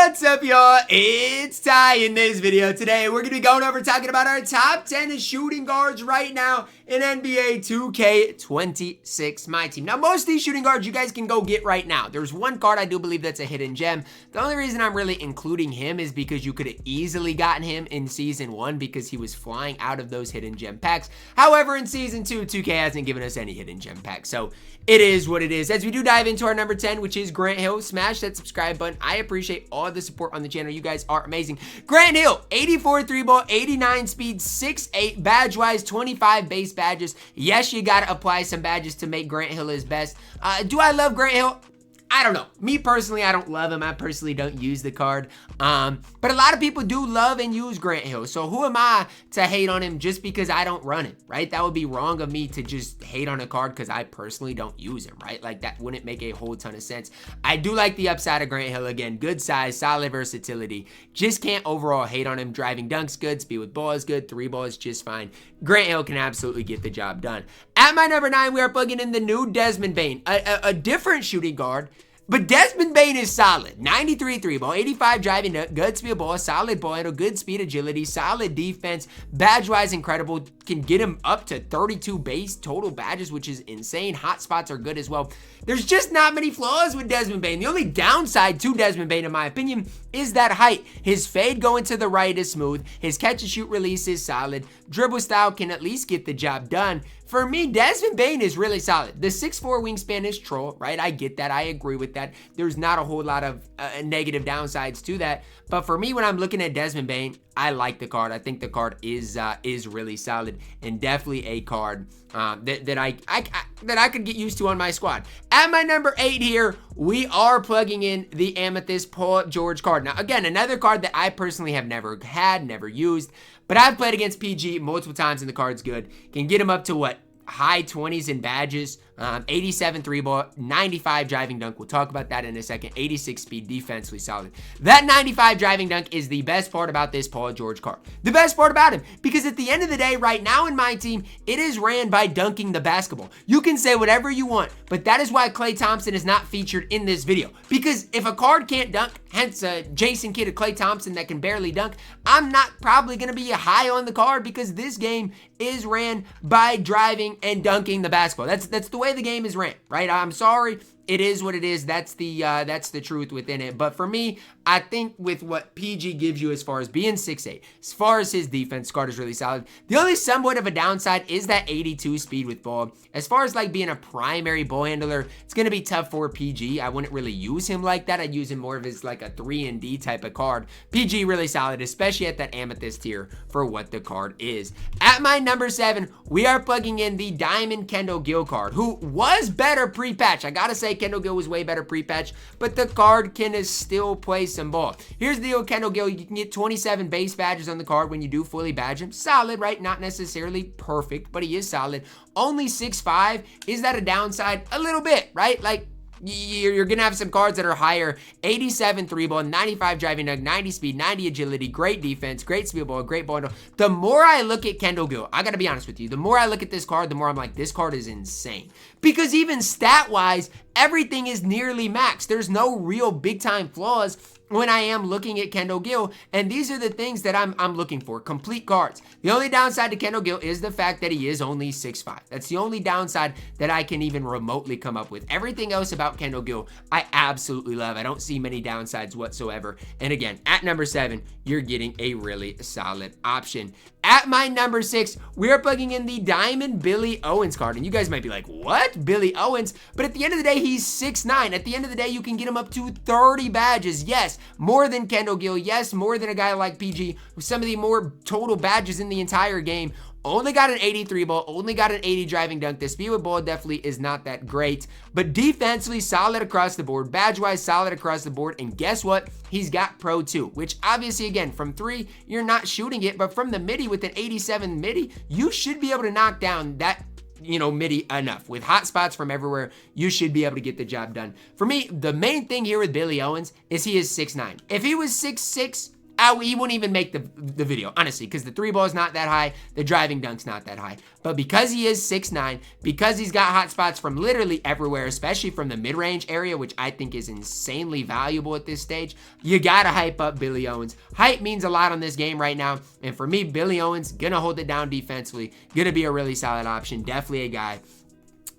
What's up, y'all? It's Ty. In this video today, we're going to be going over talking about our top 10 shooting guards right now in NBA 2K26 MyTEAM. Now, most of these shooting guards you guys can go get right now. There's one card I do believe that's a hidden gem. The only reason I'm really including him is because you could have easily gotten him in Season 1 because he was flying out of those hidden gem packs. However, in Season 2, 2K hasn't given us any hidden gem packs, so it is what it is. As we do dive into our number 10, which is Grant Hill, smash that subscribe button. I appreciate all the support on the channel. You guys are amazing. Grant Hill, 84 3 ball, 89 speed, 6'8", badge-wise, 25 base badges. Yes, you got to apply some badges to make Grant Hill his best. Do I love Grant Hill? I don't know. Me personally, I don't love him. I personally don't use the card. But a lot of people do love and use Grant Hill. So who am I to hate on him just because I don't run him, right? That would be wrong of me to just hate on a card because I personally don't use him, right? Like, that wouldn't make a whole ton of sense. I do like the upside of Grant Hill. Again, good size, solid versatility. Just can't overall hate on him. Driving dunk's good. Speed with ball is good. 3 ball is just fine. Grant Hill can absolutely get the job done. At my number 9, we are plugging in the new Desmond Bane, a different shooting guard. But Desmond Bane is solid. 93 3 ball, 85 driving, good speed ball, solid ball handle, good speed agility, solid defense, badge-wise incredible, can get him up to 32 base total badges, which is insane. Hot spots are good as well. There's just not many flaws with Desmond Bane. The only downside to Desmond Bane, in my opinion, is that height. His fade going to the right is smooth. His catch and shoot release is solid. Dribble style can at least get the job done. For me, Desmond Bane is really solid. The 6'4" wingspan is troll, right? I get that. I agree with that. There's not a whole lot of negative downsides to that. But for me, when I'm looking at Desmond Bane, I like the card. I think the card is really solid and definitely a card that I could get used to on my squad. At my number 8 here, we are plugging in the Amethyst Paul George card. Now, again, another card that I personally have never had, never used, but I've played against PG multiple times and the card's good. Can get him up to what? High 20s in badges, 87 3 ball, 95 driving dunk. We'll talk about that in a second. 86 speed, defensively solid. That 95 driving dunk is the best part about this Paul George card. The best part about him, because at the end of the day, right now in my team, it is ran by dunking the basketball. You can say whatever you want, but that is why Klay Thompson is not featured in this video. Because if a card can't dunk, hence a Jason Kidd, a Klay Thompson that can barely dunk, I'm not probably going to be high on the card because this game is ran by driving and dunking the basketball. That's the way the game is ran, right? I'm sorry. It is what it is. That's the truth within it. But for me, I think with what PG gives you as far as being 6'8", as far as his defense, card is really solid. The only somewhat of a downside is that 82 speed with ball. As far as like being a primary ball handler, it's going to be tough for PG. I wouldn't really use him like that. I'd use him more of as like a 3-and-D type of card. PG really solid, especially at that Amethyst tier for what the card is. At my number 7, we are plugging in the Diamond Kendall Gill card, who was better pre-patch. I gotta say, Kendall Gill was way better pre-patch, but the card can still play some ball. Here's the deal with Kendall Gill. You can get 27 base badges on the card when you do fully badge him. Solid, right? Not necessarily perfect, but he is solid. Only 6'5". Is that a downside? A little bit, right? Like, you're going to have some cards that are higher. 87 3 ball, 95 driving dunk, 90 speed, 90 agility, great defense, great speed ball, great ball handle. The more I look at Kendall Gill, I got to be honest with you, the more I look at this card, the more I'm like, this card is insane. Because even stat-wise, everything is nearly max. There's no real big-time flaws when I am looking at Kendall Gill, and these are the things that I'm looking for. Complete cards. The only downside to Kendall Gill is the fact that he is only 6'5". That's the only downside that I can even remotely come up with. Everything else about Kendall Gill, I absolutely love. I don't see many downsides whatsoever. And again, at number 7, you're getting a really solid option. At my number 6, we are plugging in the Diamond Billy Owens card. And you guys might be like, what? Billy Owens? But at the end of the day, he's 6'9". At the end of the day, you can get him up to 30 badges. Yes, more than Kendall Gill. Yes, more than a guy like PG with some of the more total badges in the entire game. Only got an 83 ball, only got an 80 driving dunk. The speed with ball definitely is not that great, but defensively solid across the board, badge-wise solid across the board, and guess what? He's got Pro 2, which obviously, again, from 3, you're not shooting it, but from the midi with an 87 midi, you should be able to knock down that, midi enough. With hot spots from everywhere, you should be able to get the job done. For me, the main thing here with Billy Owens is he is 6'9". If he was 6'6", he wouldn't even make the video, honestly, because the three ball is not that high, the driving dunk's not that high. But because he is 6'9", because he's got hot spots from literally everywhere, especially from the mid-range area, which I think is insanely valuable at this stage, you gotta hype up Billy Owens. Hype means a lot on this game right now, and for me, Billy Owens gonna hold it down defensively, gonna be a really solid option, definitely a guy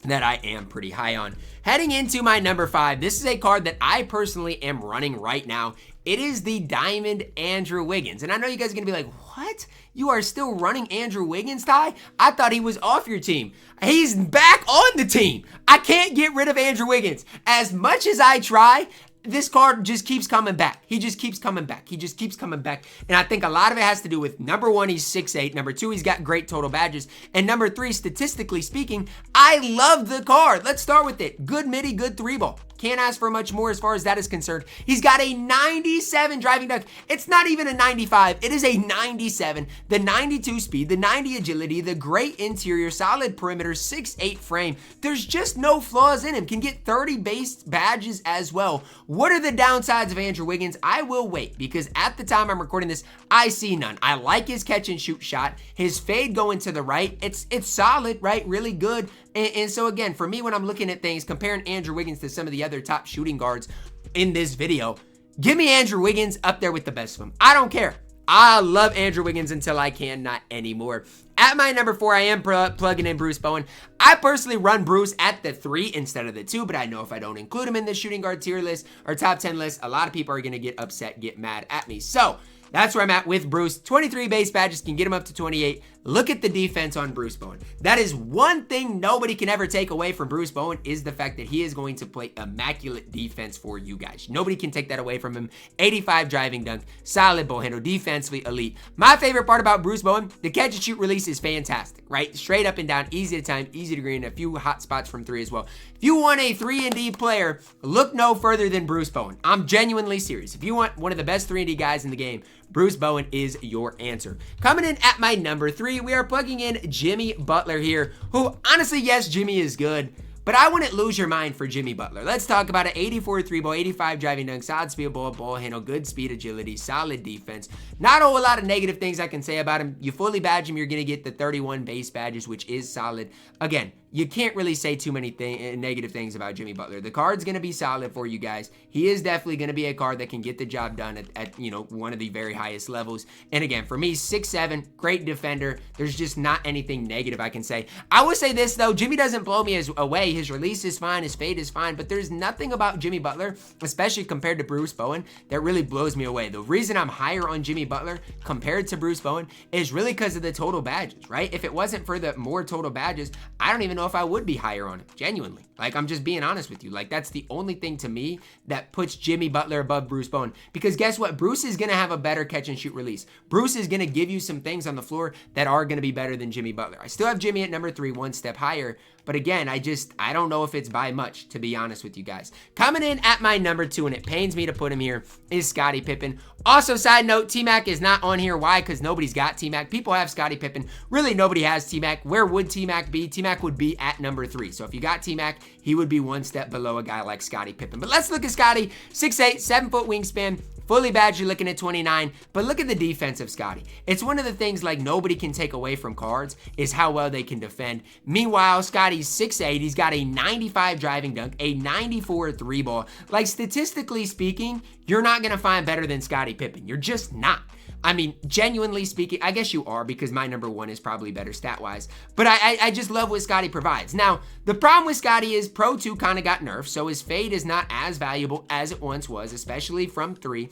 that I am pretty high on. Heading into my number 5, this is a card that I personally am running right now. It is the Diamond Andrew Wiggins. And I know you guys are going to be like, what? You are still running Andrew Wiggins, Ty? I thought he was off your team. He's back on the team. I can't get rid of Andrew Wiggins. As much as I try, this card just keeps coming back. He just keeps coming back. He just keeps coming back. And I think a lot of it has to do with, number 1, he's 6'8". Number 2, he's got great total badges. And number 3, statistically speaking, I love the card. Let's start with it. Good midi, good 3-ball. Can't ask for much more as far as that is concerned. He's got a 97 driving dunk. It's not even a 95. It is a 97. The 92 speed, the 90 agility, the great interior, solid perimeter, 6'8 frame. There's just no flaws in him. Can get 30 base badges as well. What are the downsides of Andrew Wiggins? I will wait, because at the time I'm recording this, I see none. I like his catch and shoot shot. His fade going to the right. It's solid, right? Really good. And so again, for me, when I'm looking at things, comparing Andrew Wiggins to some of the other top shooting guards in this video, give me Andrew Wiggins up there with the best of them. I don't care. I love Andrew Wiggins until I cannot anymore. At my number 4, I am plugging in Bruce Bowen. I personally run Bruce at the 3 instead of the 2, but I know if I don't include him in the shooting guard tier list or top 10 list, a lot of people are going to get upset, get mad at me. So that's where I'm at with Bruce. 23 base badges can get him up to 28. Look at the defense on Bruce Bowen. That is one thing nobody can ever take away from Bruce Bowen, is the fact that he is going to play immaculate defense for you guys. Nobody can take that away from him. 85 driving dunk, solid ball handle, defensively elite. My favorite part about Bruce Bowen, the catch and shoot release is fantastic, right? Straight up and down, easy to time, easy to green, a few hot spots from 3 as well. If you want a 3-and-D player, look no further than Bruce Bowen. I'm genuinely serious. If you want one of the best 3-and-D guys in the game, Bruce Bowen is your answer. Coming in at my number 3, we are plugging in Jimmy Butler here, who honestly, yes, Jimmy is good, but I wouldn't lose your mind for Jimmy Butler. Let's talk about it. 84 3-ball, 85 driving dunk, solid speed ball handle, good speed, agility, solid defense. Not a whole lot of negative things I can say about him. You fully badge him, you're going to get the 31 base badges, which is solid. Again, you can't really say too many negative things about Jimmy Butler. The card's going to be solid for you guys. He is definitely going to be a card that can get the job done at you know, one of the very highest levels. And again, for me, 6'7", great defender. There's just not anything negative I can say. I will say this, though. Jimmy doesn't blow me away. His release is fine. His fade is fine. But there's nothing about Jimmy Butler, especially compared to Bruce Bowen, that really blows me away. The reason I'm higher on Jimmy Butler compared to Bruce Bowen is really because of the total badges, right? If it wasn't for the more total badges, I don't even know if I would be higher on him, genuinely. Like, I'm just being honest with you. Like, that's the only thing to me that puts Jimmy Butler above Bruce Bowen. Because guess what? Bruce is going to have a better catch and shoot release. Bruce is going to give you some things on the floor that are going to be better than Jimmy Butler. I still have Jimmy at number 3, one step higher. But again, I don't know if it's by much, to be honest with you guys. Coming in at my number 2, and it pains me to put him here, is Scottie Pippen. Also, side note, T-Mac is not on here. Why? Because nobody's got T-Mac. People have Scottie Pippen. Really, nobody has T-Mac. Where would T-Mac be? T-Mac would be at number 3. So if you got T-Mac, he would be one step below a guy like Scottie Pippen. But let's look at Scottie. 6'8", 7-foot wingspan. Fully badged, you're looking at 29, but look at the defense of Scottie. It's one of the things like nobody can take away from cards is how well they can defend. Meanwhile, Scottie's 6'8", he's got a 95 driving dunk, a 94 3-ball. Like, statistically speaking, you're not going to find better than Scottie Pippen. You're just not. I mean, genuinely speaking, I guess you are, because my number 1 is probably better stat-wise. But I just love what Scottie provides. Now, the problem with Scottie is Pro 2 kind of got nerfed, so his fade is not as valuable as it once was, especially from 3.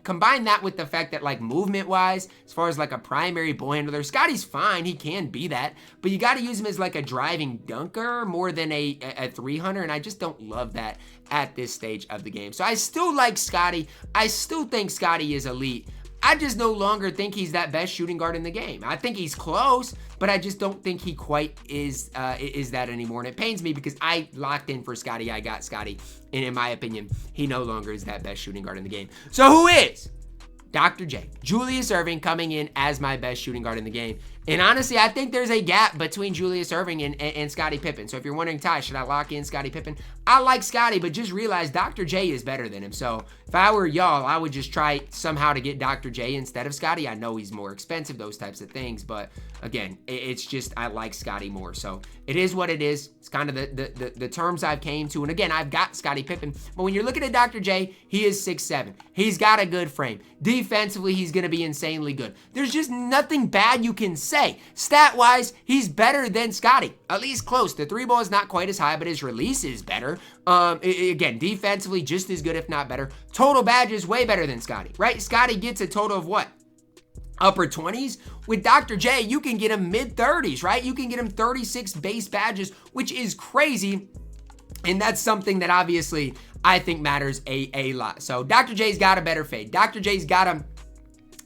Combine that with the fact that, like, movement-wise, as far as, like, a primary ball handler, Scottie's fine. He can be that. But you got to use him as, like, a driving dunker more than a 300, and I just don't love that at this stage of the game. So I still like Scottie. I still think Scottie is elite. I just no longer think he's that best shooting guard in the game. I think he's close, but I just don't think he quite is that anymore. And it pains me because I locked in for Scottie. I got Scottie. And in my opinion, he no longer is that best shooting guard in the game. So who is? Dr. J. Julius Erving coming in as my best shooting guard in the game. And honestly, I think there's a gap between Julius Erving and Scottie Pippen. So if you're wondering, Ty, should I lock in Scottie Pippen? I like Scottie, but just realize Dr. J is better than him. So if I were y'all, I would just try somehow to get Dr. J instead of Scottie. I know he's more expensive, those types of things. But again, it's just I like Scottie more. So it is what it is. It's kind of the terms I've came to. And again, I've got Scottie Pippen. But when you're looking at Dr. J, he is 6'7". He's got a good frame. Defensively, he's going to be insanely good. There's just nothing bad you can say. Stat-wise, he's better than Scottie. At least close. The three ball is not quite as high, but his release is better. Again, defensively, just as good, if not better. Total badges, way better than Scottie, right? Scottie gets a total of what? Upper 20s. With Dr. J, you can get him mid-30s, right? You can get him 36 base badges, which is crazy. And that's something that obviously I think matters a lot. So Dr. J's got a better fade. Dr. J's got a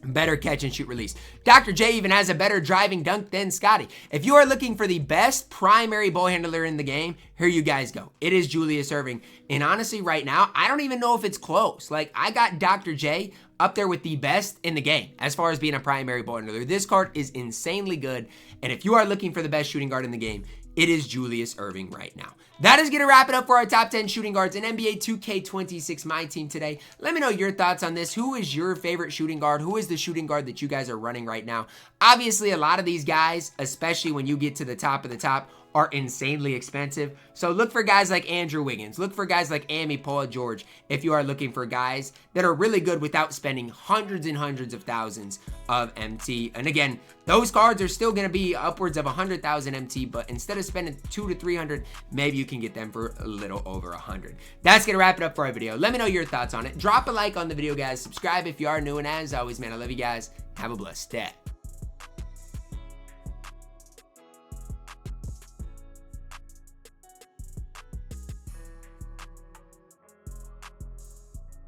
better catch and shoot release. Dr. J even has a better driving dunk than Scottie. If you are looking for the best primary ball handler in the game, here you guys go. It is Julius Erving. And honestly, right now, I don't even know if it's close. Like, I got Dr. J up there with the best in the game as far as being a primary ball handler. This card is insanely good. And if you are looking for the best shooting guard in the game, it is Julius Erving right now. That is going to wrap it up for our top 10 shooting guards in NBA 2K26 MyTEAM today. Let me know your thoughts on this. Who is your favorite shooting guard? Who is the shooting guard that you guys are running right now? Obviously, a lot of these guys, especially when you get to the top of the top, are insanely expensive. So look for guys like Andrew Wiggins. Look for guys like Amy Paul George if you are looking for guys that are really good without spending hundreds and hundreds of thousands of MT. And again, those cards are still going to be upwards of 100,000 MT, but instead of spending 200 to 300, maybe you can get them for a little over 100. That's going to wrap it up for our video. Let me know your thoughts on it. Drop a like on the video, guys. Subscribe if you are new. And as always, man, I love you guys. Have a blessed day.